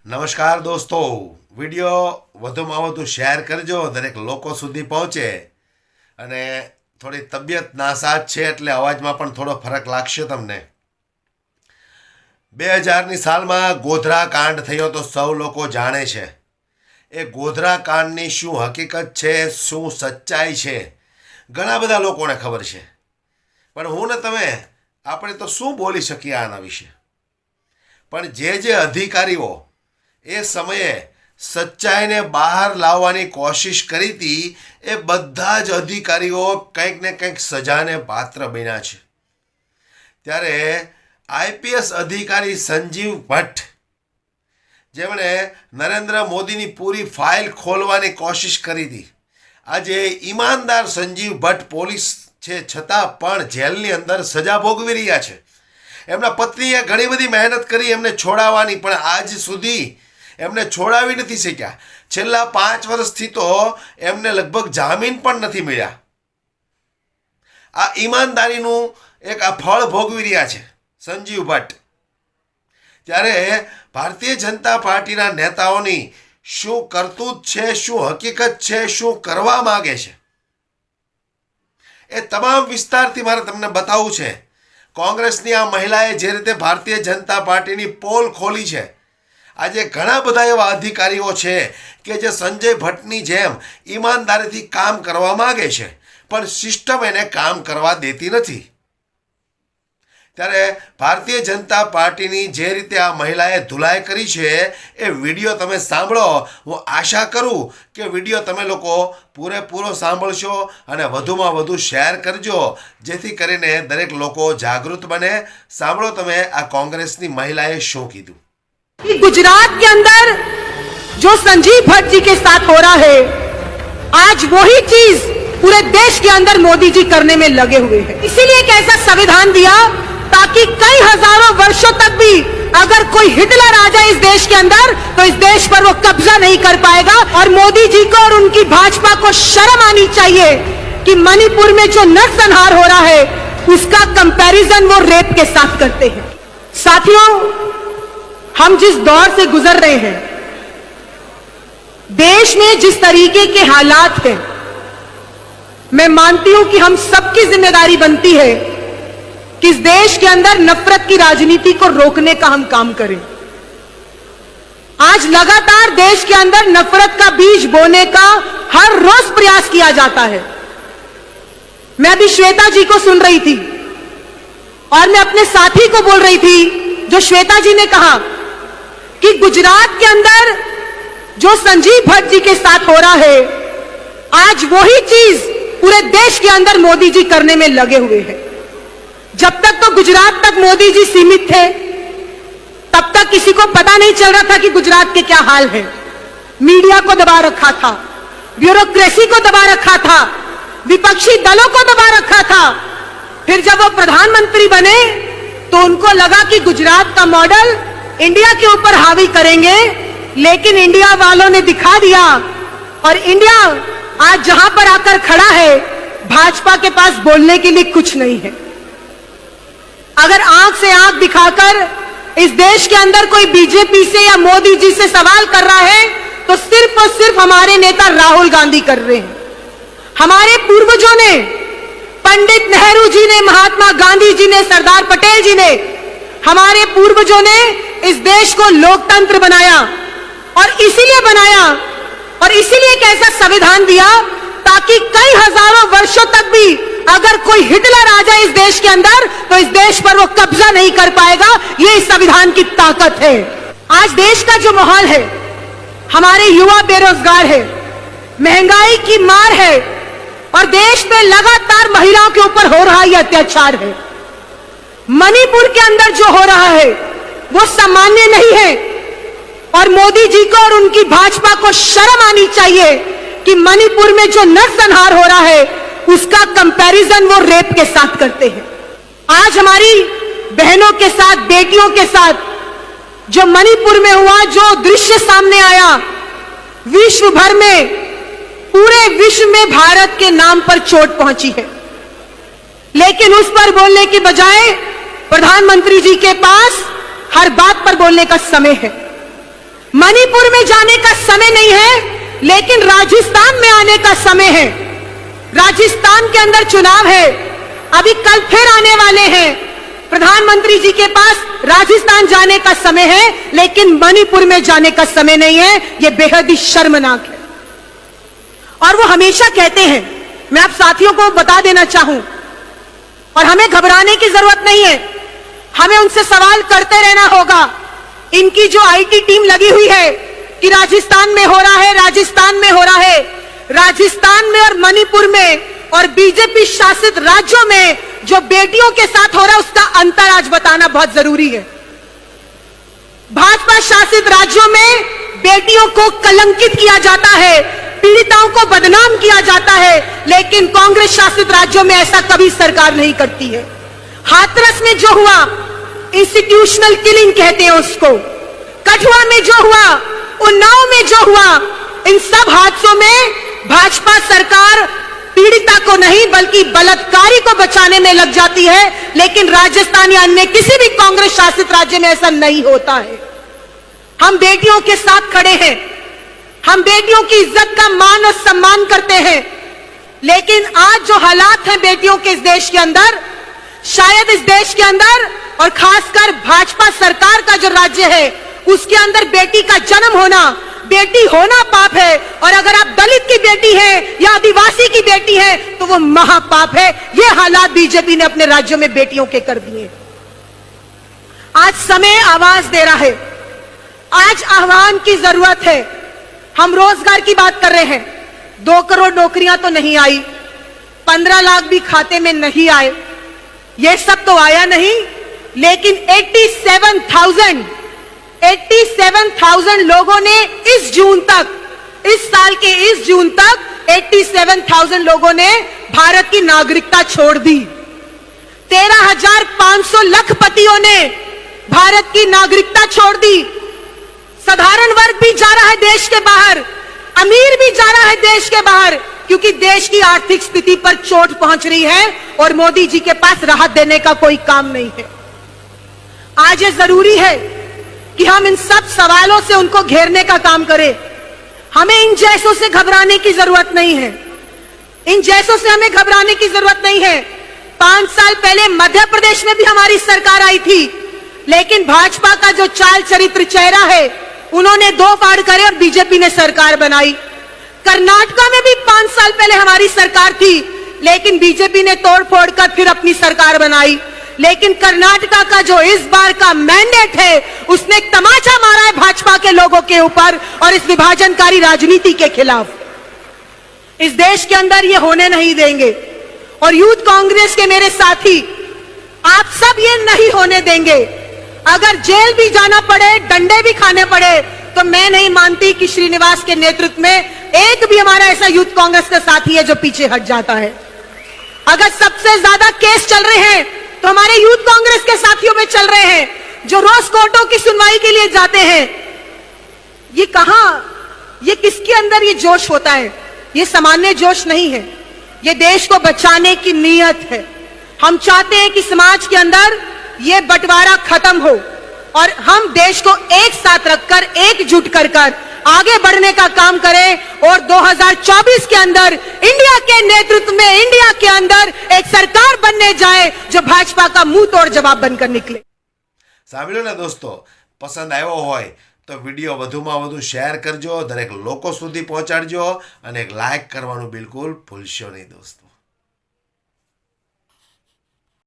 નમસ્કાર દોસ્તો, વિડીયો વધુમાં વધુ શેર કરજો, દરેક લોકો સુધી પહોંચે. અને થોડી તબિયત નાસાજ છે એટલે અવાજમાં પણ થોડો ફરક લાગશે તમને. 2000ની સાલમાં ગોધરા કાંડ થયો તો સૌ લોકો જાણે છે. એ ગોધરા કાંડની શું હકીકત છે, શું સચ્ચાઈ છે, ઘણા બધા લોકોને ખબર છે. પણ હું ને તમે આપણે તો શું બોલી શકીએ આના વિશે. પણ જે અધિકારીઓ એ સમયે સચ્ચાઈને બહાર લાવવાની કોશિશ કરી હતી એ બધા જ અધિકારીઓ કંઈક ને કંઈક સજાને પાત્ર બન્યા છે. ત્યારે આઈપીએસ અધિકારી સંજીવ ભટ્ટ, જેમણે નરેન્દ્ર મોદીની પૂરી ફાઇલ ખોલવાની કોશિશ કરી હતી, આજે ઈમાનદાર સંજીવ ભટ્ટ પોલીસ છે છતાં પણ જેલની અંદર સજા ભોગવી રહ્યા છે. એમના પત્નીએ ઘણી બધી મહેનત કરી એમને છોડાવવાની, પણ આજ સુધી એમને છોડાવી નથી શક્યા. છેલ્લા 5 વર્ષથી તો એમને લગભગ જામીન પણ નથી મળ્યા. આ ઈમાનદારીનું એક આ ફળ ભોગવી રહ્યા છે સંજીવ ભટ્ટ. ત્યારે ભારતીય જનતા પાર્ટીના નેતાઓની શું કરતૂત છે, શું હકીકત છે, શું કરવા માગે છે, એ તમામ વિસ્તારથી મારે તમને બતાવવું છે. કોંગ્રેસની આ મહિલાએ જે રીતે ભારતીય જનતા પાર્ટીની પોલ ખોલી છે, આજે ઘણા બધા એવા અધિકારીઓ છે કે જે સંજય ભટ્ટની જેમ ઈમાનદારીથી કામ કરવા માગે છે, પણ સિસ્ટમ એને કામ કરવા દેતી નથી. ત્યારે ભારતીય જનતા પાર્ટીની જે રીતે આ મહિલાએ ધુલાઈ કરી છે એ વિડીયો તમે સાંભળો. હું આશા કરું કે વિડીયો તમે લોકો પૂરેપૂરો સાંભળશો અને વધુમાં વધુ શેર કરજો, જેથી કરીને દરેક લોકો જાગૃત બને. સાંભળો તમે આ કોંગ્રેસની મહિલાએ શું કીધું. गुजरात के अंदर जो संजीव भट्ट जी के साथ हो रहा है, आज वही चीज पूरे देश के अंदर मोदी जी करने में लगे हुए हैं. इसीलिए एक ऐसा संविधान दिया ताकि कई हजारों वर्षों तक भी अगर कोई हिटलर आ जाए इस देश के अंदर तो इस देश पर वो कब्जा नहीं कर पाएगा. और मोदी जी को और उनकी भाजपा को शर्म आनी चाहिए कि मणिपुर में जो नरसंहार हो रहा है उसका कंपैरिजन वो रेप के साथ करते हैं. साथियों, हम जिस दौर से गुजर रहे हैं, देश में जिस तरीके के हालात हैं, मैं मानती हूं कि हम सबकी जिम्मेदारी बनती है कि इस देश के अंदर नफरत की राजनीति को रोकने का हम काम करें. आज लगातार देश के अंदर नफरत का बीज बोने का हर रोज प्रयास किया जाता है. मैं अभी श्वेता जी को सुन रही थी और मैं अपने साथी को बोल रही थी, जो श्वेता जी ने कहा कि गुजरात के अंदर जो संजीव भट्ट जी के साथ हो रहा है, आज वही चीज पूरे देश के अंदर मोदी जी करने में लगे हुए हैं. जब तक तो गुजरात तक मोदी जी सीमित थे, तब तक किसी को पता नहीं चल रहा था कि गुजरात के क्या हाल है. मीडिया को दबा रखा था, ब्यूरोक्रेसी को दबा रखा था, विपक्षी दलों को दबा रखा था. फिर जब वो प्रधानमंत्री बने तो उनको लगा कि गुजरात का मॉडल इंडिया के ऊपर हावी करेंगे, लेकिन इंडिया वालों ने दिखा दिया. और इंडिया आज जहां पर आकर खड़ा है, भाजपा के पास बोलने के लिए कुछ नहीं है. अगर आंख से आंख दिखाकर इस देश के अंदर कोई बीजेपी से या मोदी जी से सवाल कर रहा है तो सिर्फ और सिर्फ हमारे नेता राहुल गांधी कर रहे हैं. हमारे पूर्वजों ने, पंडित नेहरू जी ने, महात्मा गांधी जी ने, सरदार पटेल जी ने, हमारे पूर्वजों ने इस देश को लोकतंत्र बनाया. और इसीलिए बनाया और इसीलिए एक ऐसा संविधान दिया ताकि कई हजारों वर्षों तक भी अगर कोई हिटलर आ जाए इस देश के अंदर तो इस देश पर वो कब्जा नहीं कर पाएगा. ये इस संविधान की ताकत है. आज देश का जो माहौल है, हमारे युवा बेरोजगार है, महंगाई की मार है और देश में लगातार महिलाओं के ऊपर हो रहा यह अत्याचार है. मणिपुर के अंदर जो हो रहा है वो सामान्य नहीं है. और मोदी जी को और उनकी भाजपा को शर्म आनी चाहिए कि मणिपुर में जो नरसंहार हो रहा है उसका कंपैरिजन वो रेप के साथ करते हैं. आज हमारी बहनों के साथ, बेटियों के साथ जो मणिपुर में हुआ, जो दृश्य सामने आया, विश्व भर में, पूरे विश्व में भारत के नाम पर चोट पहुंची है. लेकिन उस पर बोलने की बजाय प्रधानमंत्री जी के पास हर बात पर बोलने का समय है. मणिपुर में जाने का समय नहीं है, लेकिन राजस्थान में आने का समय है। राजस्थान के अंदर चुनाव है, अभी कल फिर आने वाले हैं। प्रधानमंत्री जी के पास राजस्थान जाने का समय है, लेकिन मणिपुर में जाने का समय नहीं है। यह बेहद ही शर्मनाक है। और वो हमेशा कहते हैं, मैं आप साथियों को बता देना चाहूं, और हमें घबराने की जरूरत नहीं है, हमें उनसे सवाल करते रहना होगा। इनकी जो आईटी टीम लगी हुई है कि राजस्थान में हो रहा है, राजस्थान में हो रहा है, राजस्थान में और मणिपुर में और बीजेपी शासित राज्यों में जो बेटियों के साथ हो रहा है, उसका अंतर आज बताना बहुत जरूरी है। भाजपा शासित राज्यों में बेटियों को कलंकित किया जाता है, पीड़िताओं को बदनाम किया जाता है, लेकिन कांग्रेस शासित राज्यों में ऐसा कभी सरकार नहीं करती है। हाथरस में जो हुआ, इंस्टीट्यूशनल किलिंग कहते हैं उसको, कठुआ में जो हुआ, उन्नाव में जो हुआ, इन सब हादसों में भाजपा सरकार पीड़िता को नहीं बल्कि बलात्कारी को बचाने में लग जाती है, लेकिन राजस्थान या अन्य किसी भी कांग्रेस शासित राज्य में ऐसा नहीं होता है। हम बेटियों के साथ खड़े हैं, हम बेटियों की इज्जत का मान और सम्मान करते हैं, लेकिन आज जो हालात हैं बेटियों के इस देश के अंदर, शायद इस देश के अंदर और खासकर भाजपा सरकार का जो राज्य है, उसके अंदर बेटी का जन्म होना, बेटी होना पाप है। और अगर आप दलित की बेटी है या आदिवासी की बेटी है तो वो महापाप है। ये हालात बीजेपी ने अपने राज्यों में बेटियों के कर दिए। आज समय आवाज दे रहा है, आज आह्वान की जरूरत है। हम रोजगार की बात कर रहे हैं, 2 करोड़ नौकरियां तो नहीं आई, 15 लाख भी खाते में नहीं आए, ये सब तो आया नहीं, लेकिन 87,000 लोगों ने इस जून तक, इस साल के इस जून तक 87,000 लोगों ने भारत की नागरिकता छोड़ दी। 13,500 लखपतियों ने भारत की नागरिकता छोड़ दी। साधारण वर्ग भी जा रहा है देश के बाहर, अमीर भी जा रहा है देश के बाहर, क्योंकि देश की आर्थिक स्थिति पर चोट पहुंच रही है और मोदी जी के पास राहत देने का कोई काम नहीं है। आज ये जरूरी है कि हम इन सब सवालों से उनको घेरने का काम करें। हमें इन जैसों से घबराने की जरूरत नहीं है, इन जैसों से हमें घबराने की जरूरत नहीं है। 5 साल पहले मध्य प्रदेश में भी हमारी सरकार आई थी, लेकिन भाजपा का जो चाल चरित्र चेहरा है, उन्होंने 2 फाड़ करे और बीजेपी ने सरकार बनाई। कर्नाटका में भी 5 साल पहले हमारी सरकार थी, लेकिन बीजेपी ने तोड़ फोड़ कर फिर अपनी सरकार बनाई। लेकिन कर्नाटका का जो इस बार का मैंडेट है, उसने एक तमाचा मारा है भाजपा के लोगों के ऊपर और इस विभाजनकारी राजनीति के खिलाफ। इस देश के अंदर ये होने नहीं देंगे। और यूथ कांग्रेस के मेरे साथी, आप सब ये नहीं होने देंगे। अगर जेल भी जाना पड़े, डंडे भी खाने पड़े, तो मैं नहीं मानती कि श्रीनिवास के नेतृत्व में एक भी हमारा ऐसा यूथ कांग्रेस का साथी है जो पीछे हट जाता है। अगर सबसे ज्यादा केस चल रहे हैं तो हमारे यूथ कांग्रेस के साथियों में चल रहे हैं, जो रोज कोर्टों की सुनवाई के लिए जाते हैं। ये कहां, ये किसके अंदर ये जोश होता है? ये सामान्य जोश नहीं है, ये देश को बचाने की नीयत है। हम चाहते हैं कि समाज के अंदर ये बंटवारा खत्म हो और हम देश को एक साथ रखकर, एकजुट कर आगे बढ़ने का काम करें और 2024 के अंदर इंडिया के नेतृत्व में, इंडिया के अंदर एक सरकार बनने जाए जो भाजपा का मुंह तोड़ जवाब बनकर निकले। સાંભળ્યો ને દોસ્તો, પસંદ આવ્યો હોય તો વિડીયો વધુમાં વધુ શેર કરજો, દરેક લોકો સુધી પહોંચાડજો અને એક લાઈક કરવાનું બિલકુલ ભૂલશો નહીં દોસ્તો।